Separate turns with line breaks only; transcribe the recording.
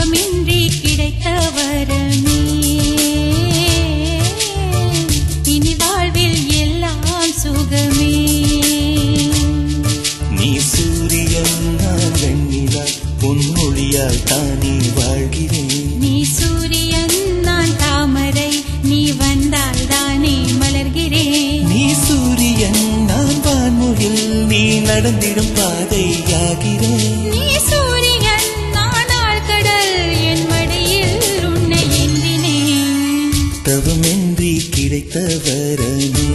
தவமின்றி கிடைத்த வரமே இனி வாழ்வில் எல்லாம் சுகமே
நீ சூரியன் நான் வெண்ணிலா பொன்மொழியால் தானே வாழ்கிறேன்
நீ சூரியன் நான் தாமரை நீ வந்தால் தானே மலர்கிறேன்
நீ சூரியன் நான் வான்முகில் நீ நடந்திடும் பாதையாகிறேன்
நீ சூரியன் நான் ஆழ்கடல் என் மடியில் உன்னை ஏந்தினேன்
தவமின்றி கிடைத்த வரமே